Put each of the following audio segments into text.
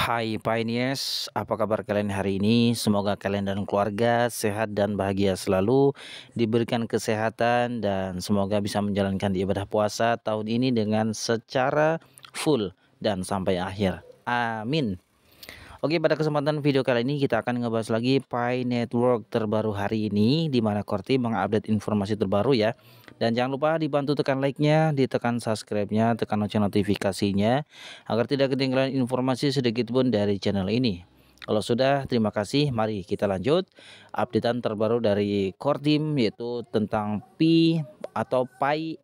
Hai Pioneers, apa kabar kalian hari ini? Semoga kalian dan keluarga sehat dan bahagia selalu, diberikan kesehatan dan semoga bisa menjalankan ibadah puasa tahun ini dengan secara full dan sampai akhir. Amin. Oke, pada kesempatan video kali ini kita akan ngebahas lagi Pi Network terbaru hari ini, di mana Korti mengupdate informasi terbaru ya. Dan jangan lupa dibantu tekan like-nya, ditekan subscribe-nya, tekan lonceng notifikasinya agar tidak ketinggalan informasi sedikit pun dari channel ini. Kalau sudah, terima kasih. Mari kita lanjut updatean terbaru dari Core Team, yaitu tentang Pi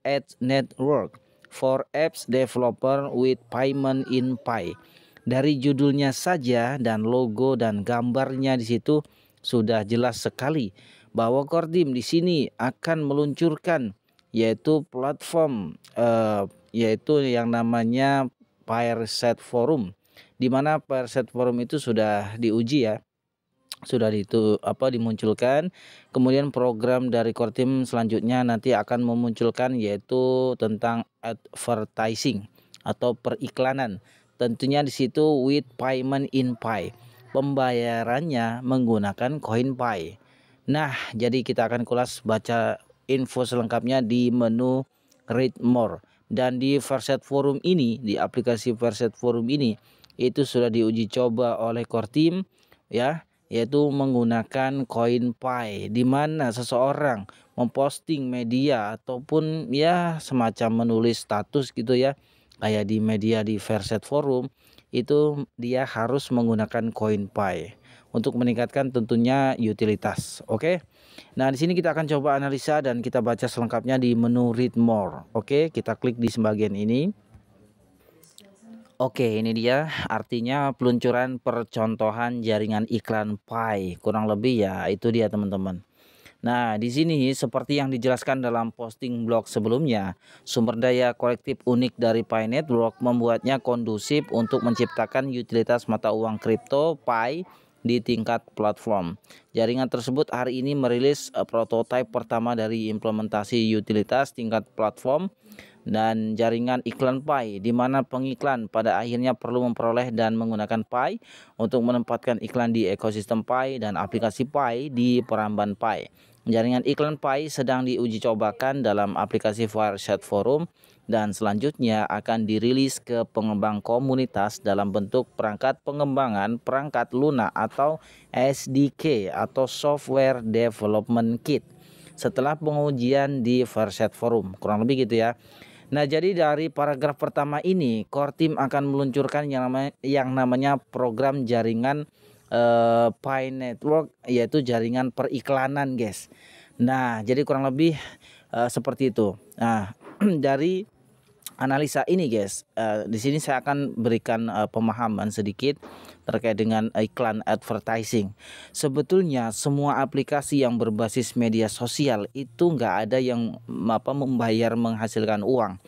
Edge Network for apps developer with payment in Pi. Dari judulnya saja dan logo dan gambarnya di situ sudah jelas sekali bahwa Core Team di sini akan meluncurkan yaitu platform yaitu yang namanya Pirset Forum, di mana Pirset Forum itu sudah diuji ya, sudah dimunculkan. Kemudian program dari Core Team selanjutnya nanti akan memunculkan yaitu tentang advertising atau periklanan, tentunya di situ with payment in Pi, pembayarannya menggunakan koin Pi. Nah, jadi kita akan kulas baca info selengkapnya di menu read more. Dan di Pirset Forum ini, di aplikasi Pirset Forum ini itu sudah diuji coba oleh Core Team ya, yaitu menggunakan koin Pi, di mana seseorang memposting media ataupun ya semacam menulis status gitu ya, kayak di media di Pirset Forum itu dia harus menggunakan koin Pi untuk meningkatkan tentunya utilitas. Oke. Nah, di sini kita akan coba analisa dan kita baca selengkapnya di menu read more. Oke, kita klik di bagian ini. Oke, ini dia artinya peluncuran percontohan jaringan iklan Pi. Kurang lebih ya, itu dia teman-teman. Nah, di sini seperti yang dijelaskan dalam posting blog sebelumnya, sumber daya kolektif unik dari Pi Network membuatnya kondusif untuk menciptakan utilitas mata uang kripto Pi di tingkat platform. Jaringan tersebut hari ini merilis prototipe pertama dari implementasi utilitas tingkat platform dan jaringan iklan Pi, di mana pengiklan pada akhirnya perlu memperoleh dan menggunakan Pi untuk menempatkan iklan di ekosistem Pi dan aplikasi Pi di peramban Pi. Jaringan iklan Pi sedang diuji cobakan dalam aplikasi Pirset Forum dan selanjutnya akan dirilis ke pengembang komunitas dalam bentuk perangkat pengembangan perangkat lunak atau SDK atau Software Development Kit setelah pengujian di Pirset Forum. Kurang lebih gitu ya. Nah, jadi dari paragraf pertama ini Core Team akan meluncurkan yang namanya program jaringan Pi Network, yaitu jaringan periklanan, guys. Nah, jadi kurang lebih seperti itu. Nah, dari analisa ini guys, di sini saya akan berikan pemahaman sedikit terkait dengan iklan advertising. Sebetulnya semua aplikasi yang berbasis media sosial itu nggak ada yang membayar menghasilkan uang,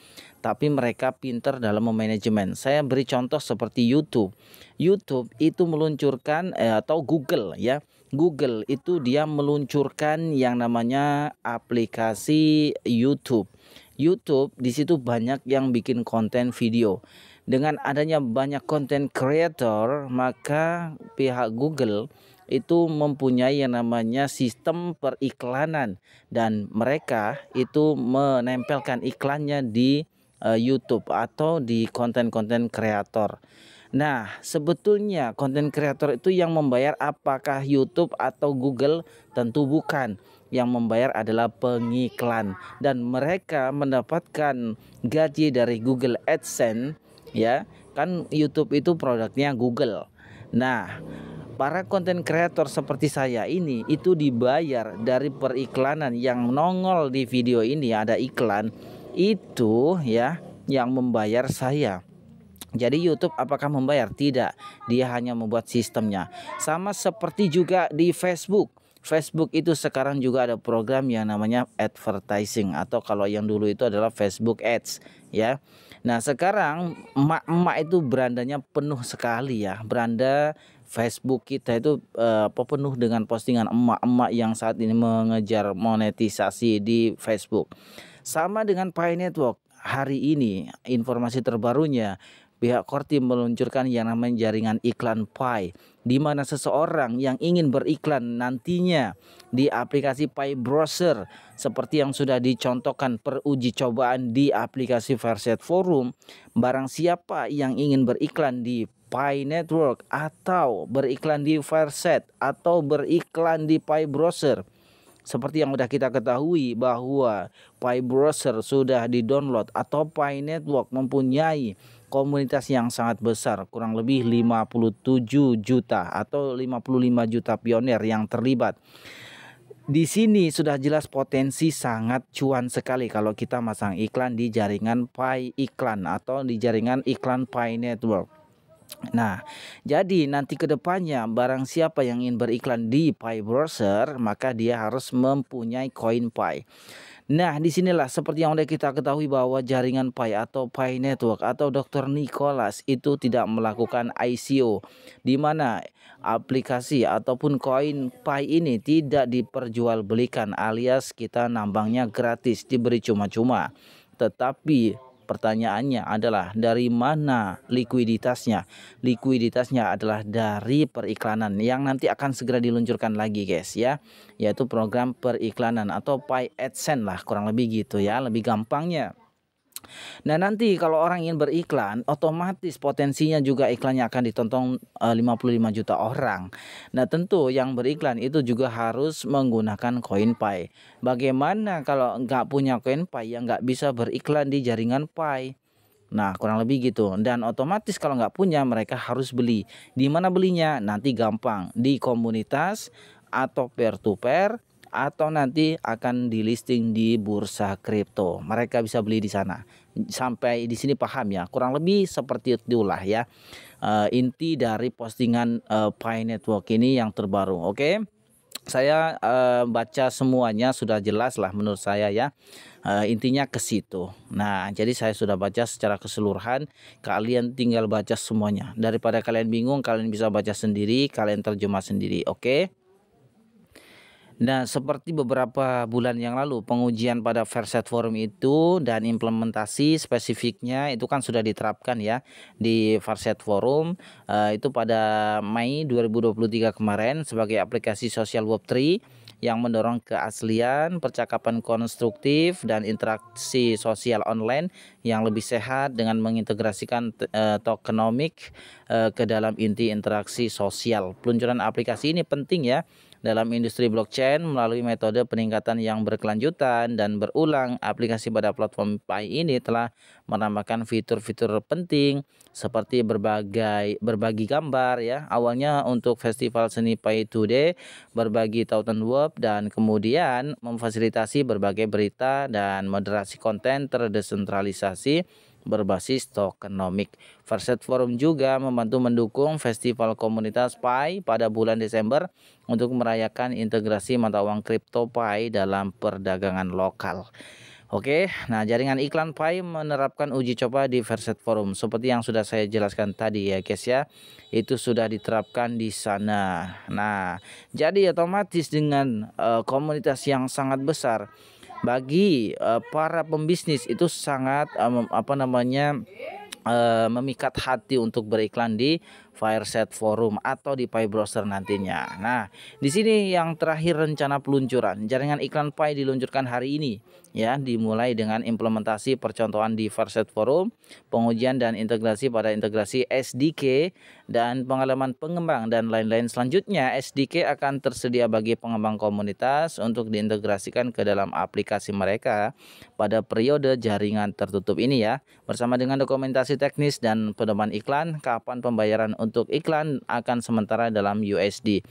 tapi mereka pinter dalam memanajemen. Saya beri contoh seperti YouTube. YouTube itu meluncurkan atau Google ya. Google itu dia meluncurkan yang namanya aplikasi YouTube. YouTube di situ banyak yang bikin konten video. Dengan adanya banyak konten creator, maka pihak Google itu mempunyai yang namanya sistem periklanan dan mereka itu menempelkan iklannya di YouTube atau di konten-konten kreator. Nah, sebetulnya konten kreator itu yang membayar apakah YouTube atau Google? Tentu bukan. Yang membayar adalah pengiklan dan mereka mendapatkan gaji dari Google AdSense ya. Kan YouTube itu produknya Google. Nah, para konten kreator seperti saya ini itu dibayar dari periklanan yang nongol di video ini, ada iklan itu ya yang membayar saya. Jadi YouTube apakah membayar? Tidak, dia hanya membuat sistemnya. Sama seperti juga di Facebook. Facebook itu sekarang juga ada program yang namanya advertising, atau kalau yang dulu itu adalah Facebook Ads ya. Nah, sekarang emak-emak itu berandanya penuh sekali ya. Beranda Facebook kita itu penuh dengan postingan emak-emak yang saat ini mengejar monetisasi di Facebook. Sama dengan Pi Network. Hari ini informasi terbarunya, pihak Kortim meluncurkan yang namanya jaringan iklan Pi, di mana seseorang yang ingin beriklan nantinya di aplikasi Pi Browser seperti yang sudah dicontohkan peruji cobaan di aplikasi Verset Forum. Barang siapa yang ingin beriklan di Pi Network atau beriklan di Verset atau beriklan di Pi Browser, seperti yang sudah kita ketahui bahwa Pi Browser sudah di-download atau Pi Network mempunyai komunitas yang sangat besar, kurang lebih 57 juta atau 55 juta pionir yang terlibat. Di sini sudah jelas potensi sangat cuan sekali kalau kita masang iklan di jaringan Pi Iklan atau di jaringan iklan Pi Network. Nah, jadi nanti ke depannya barang siapa yang ingin beriklan di Pi Browser, maka dia harus mempunyai koin Pi. Nah, disinilah seperti yang udah kita ketahui bahwa jaringan Pi atau Pi Network atau Dr. Nicholas itu tidak melakukan ICO, di mana aplikasi ataupun koin Pi ini tidak diperjualbelikan alias kita nambangnya gratis, diberi cuma-cuma. Tetapi pertanyaannya adalah dari mana likuiditasnya? Likuiditasnya adalah dari periklanan yang nanti akan segera diluncurkan lagi guys ya, yaitu program periklanan atau Pi AdSense lah, kurang lebih gitu ya, lebih gampangnya. Nah, nanti kalau orang ingin beriklan, otomatis potensinya juga iklannya akan ditonton 55 juta orang. Nah, tentu yang beriklan itu juga harus menggunakan koin Pi. Bagaimana kalau nggak punya koin Pi yang nggak bisa beriklan di jaringan Pi? Nah, kurang lebih gitu. Dan otomatis kalau nggak punya, mereka harus beli. Di mana belinya? Nanti gampang. Di komunitas atau peer to peer, atau nanti akan di listing di bursa kripto. Mereka bisa beli di sana. Sampai di sini paham ya? Kurang lebih seperti itulah ya. Inti dari postingan Pi Network ini yang terbaru. Oke. Saya baca semuanya sudah jelas lah menurut saya ya. Intinya ke situ. Nah, jadi saya sudah baca secara keseluruhan. Kalian tinggal baca semuanya. Daripada kalian bingung, kalian bisa baca sendiri, kalian terjemah sendiri. Oke. Nah, seperti beberapa bulan yang lalu pengujian pada Verset Forum itu dan implementasi spesifiknya itu kan sudah diterapkan ya di Verset Forum itu pada Mei 2023 kemarin sebagai aplikasi sosial Web3 yang mendorong keaslian, percakapan konstruktif, dan interaksi sosial online yang lebih sehat dengan mengintegrasikan tokenomic ke dalam inti interaksi sosial. Peluncuran aplikasi ini penting ya dalam industri blockchain melalui metode peningkatan yang berkelanjutan dan berulang. Aplikasi pada platform Pi ini telah menambahkan fitur-fitur penting seperti berbagi gambar ya. Awalnya untuk festival seni Pi Today, berbagi tautan web, dan kemudian memfasilitasi berbagai berita dan moderasi konten terdesentralisasi berbasis tokenomic. Verset Forum juga membantu mendukung festival komunitas Pi pada bulan Desember untuk merayakan integrasi mata uang kripto Pi dalam perdagangan lokal. Oke, nah jaringan iklan Pi menerapkan uji coba di Verset Forum seperti yang sudah saya jelaskan tadi ya guys ya. Itu sudah diterapkan di sana. Nah, jadi otomatis dengan komunitas yang sangat besar bagi para pembisnis itu sangat memikat hati untuk beriklan di Verset Forum atau di Pi Browser nantinya. Nah, di sini yang terakhir rencana peluncuran jaringan iklan Pi diluncurkan hari ini ya, dimulai dengan implementasi percontohan di Verset Forum, pengujian dan integrasi pada integrasi SDK dan pengalaman pengembang dan lain-lain. Selanjutnya SDK akan tersedia bagi pengembang komunitas untuk diintegrasikan ke dalam aplikasi mereka pada periode jaringan tertutup ini ya, bersama dengan dokumentasi teknis dan pedoman iklan, kapan pembayaran untuk iklan akan sementara dalam USD.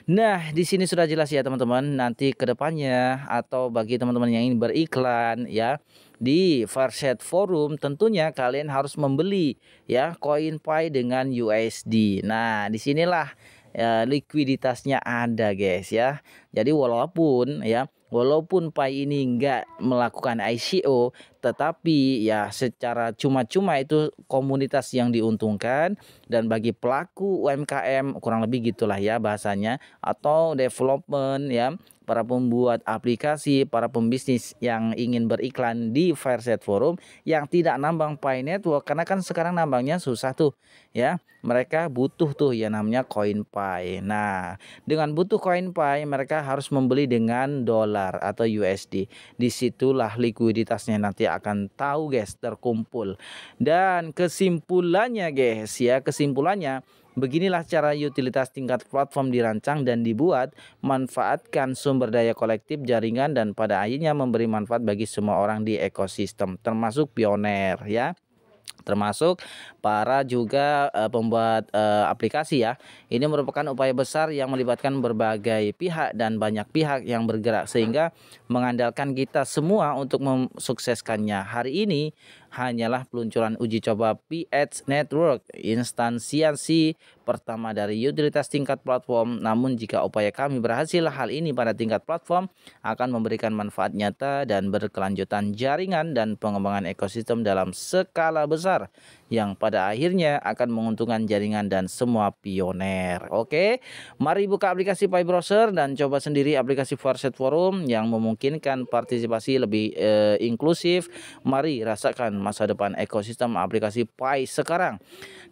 Nah, di sini sudah jelas ya teman-teman. Nanti ke depannya atau bagi teman-teman yang ingin beriklan ya di Verset Forum, tentunya kalian harus membeli ya koin Pi dengan USD. Nah, disinilah likuiditasnya ada guys ya. Jadi walaupun Pi ini nggak melakukan ICO, tetapi ya secara cuma-cuma itu komunitas yang diuntungkan, dan bagi pelaku UMKM kurang lebih gitulah ya bahasanya, atau development ya, para pembuat aplikasi, para pembisnis yang ingin beriklan di Fireset Forum yang tidak nambang Pi Network, karena kan sekarang nambangnya susah tuh ya. Mereka butuh tuh yang namanya koin Pi. Nah, dengan butuh koin Pi mereka harus membeli dengan dolar atau USD. Disitulah likuiditasnya nanti akan tahu guys, terkumpul. Dan kesimpulannya guys ya, kesimpulannya beginilah cara utilitas tingkat platform dirancang dan dibuat, manfaatkan sumber daya kolektif jaringan dan pada akhirnya memberi manfaat bagi semua orang di ekosistem, termasuk pioner ya. Termasuk para juga pembuat aplikasi ya. Ini merupakan upaya besar yang melibatkan berbagai pihak dan banyak pihak yang bergerak sehingga mengandalkan kita semua untuk mensukseskannya. Hari ini hanyalah peluncuran uji coba PH Network, instansiasi pertama dari utilitas tingkat platform. Namun jika upaya kami berhasil, hal ini pada tingkat platform akan memberikan manfaat nyata dan berkelanjutan jaringan dan pengembangan ekosistem dalam skala besar yang pada akhirnya akan menguntungkan jaringan dan semua pioner. Oke, mari buka aplikasi Pi Browser dan coba sendiri aplikasi Fireset Forum yang memungkinkan partisipasi lebih inklusif. Mari rasakan masa depan ekosistem aplikasi Pi sekarang.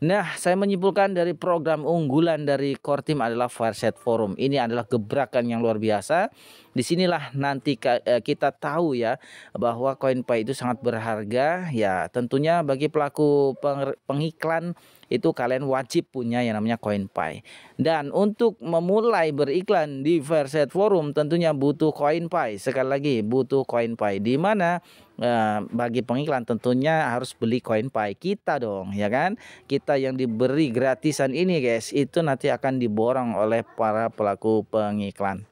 Nah, saya menyimpulkan dari program unggulan dari Core Team adalah Fireset Forum. Ini adalah gebrakan yang luar biasa. Disinilah nanti kita tahu ya bahwa koin Pi itu sangat berharga ya. Tentunya bagi pelaku pengiklan itu kalian wajib punya yang namanya koin Pi. Dan untuk memulai beriklan di Fireset Forum tentunya butuh koin Pi. Sekali lagi butuh koin Pi, di mana bagi pengiklan tentunya harus beli koin Pi kita dong ya kan. Kita yang diberi gratisan ini guys itu nanti akan diborong oleh para pelaku pengiklan.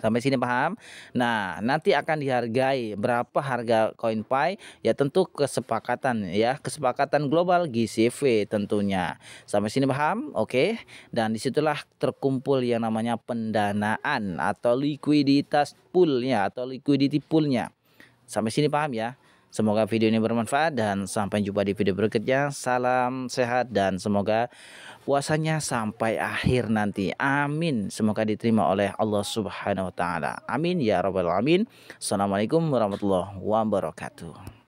Sampai sini paham? Nah, nanti akan dihargai berapa harga koin Pi? Ya tentu kesepakatan ya, kesepakatan global GCV tentunya. Sampai sini paham? Oke. Dan disitulah terkumpul yang namanya pendanaan atau likuiditas poolnya atau liquidity poolnya. Sampai sini paham ya? Semoga video ini bermanfaat dan sampai jumpa di video berikutnya. Salam sehat dan semoga puasanya sampai akhir nanti. Amin. Semoga diterima oleh Allah Subhanahu wa taala. Amin ya rabbal alamin. Assalamualaikum warahmatullahi wabarakatuh.